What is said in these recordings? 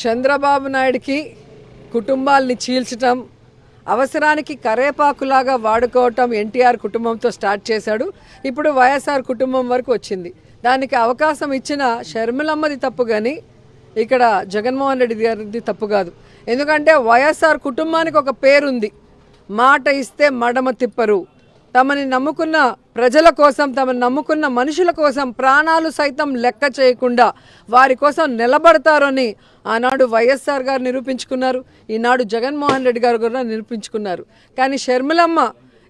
చంద్రబాబు నాయుడికి కుటుంబాలని చీల్చటం, అవసరానికి కరేపాకులాగా వాడుకోవటం ఎన్టీఆర్ కుటుంబంతో స్టార్ట్ చేశాడు. ఇప్పుడు వైఎస్ఆర్ కుటుంబం వరకు వచ్చింది. దానికి అవకాశం ఇచ్చిన షర్మిలమ్మది తప్పు, కానీ ఇక్కడ జగన్మోహన్ రెడ్డి గారిది తప్పు కాదు. ఎందుకంటే వైఎస్ఆర్ కుటుంబానికి ఒక పేరుంది, మాట ఇస్తే మడమ తిప్పరు. తమని నమ్ముకున్న ప్రజల కోసం, తమని నమ్ముకున్న మనుషుల కోసం ప్రాణాలు సైతం లెక్క చేయకుండా వారి కోసం నిలబడతారని ఆనాడు వైఎస్ఆర్ గారు నిరూపించుకున్నారు, ఈనాడు జగన్మోహన్ రెడ్డి గారు కూడా నిరూపించుకున్నారు. కానీ షర్మిలమ్మ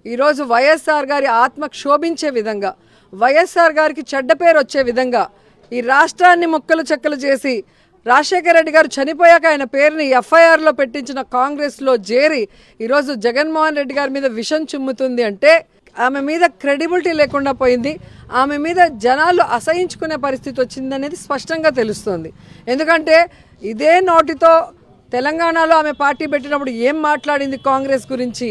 ఈరోజు వైఎస్ఆర్ గారి ఆత్మ క్షోభించే విధంగా, వైఎస్ఆర్ గారికి చెడ్డ పేరు వచ్చే విధంగా ఈ రాష్ట్రాన్ని ముక్కలు చెక్కలు చేసి, రాజశేఖర రెడ్డి గారు చనిపోయాక ఆయన పేరుని ఎఫ్ఐఆర్లో పెట్టించిన కాంగ్రెస్లో చేరి ఈరోజు జగన్మోహన్ రెడ్డి గారి మీద విషం చిమ్ముతుంది అంటే ఆమె మీద క్రెడిబిలిటీ లేకుండా పోయింది. ఆమె మీద జనాలు అసహించుకునే పరిస్థితి వచ్చిందనేది స్పష్టంగా తెలుస్తుంది. ఎందుకంటే ఇదే నోటితో తెలంగాణలో ఆమె పార్టీ పెట్టినప్పుడు ఏం మాట్లాడింది కాంగ్రెస్ గురించి,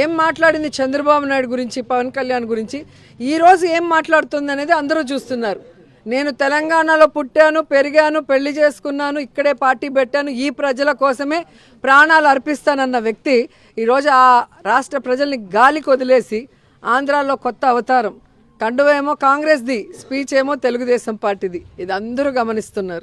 ఏం మాట్లాడింది చంద్రబాబు నాయుడు గురించి, పవన్ కళ్యాణ్ గురించి, ఈరోజు ఏం మాట్లాడుతుంది అనేది అందరూ చూస్తున్నారు. నేను తెలంగాణలో పుట్టాను, పెరిగాను, పెళ్లి చేసుకున్నాను, ఇక్కడే పార్టీ పెట్టాను, ఈ ప్రజల కోసమే ప్రాణాలు అర్పిస్తానన్న వ్యక్తి ఈరోజు ఆ రాష్ట్ర ప్రజల్ని గాలికి వదిలేసి ఆంధ్రాలో కొత్త అవతారం, కండువేమో కాంగ్రెస్ది, స్పీచ్ ఏమో తెలుగుదేశం పార్టీది. ఇది అందరూ గమనిస్తున్నారు.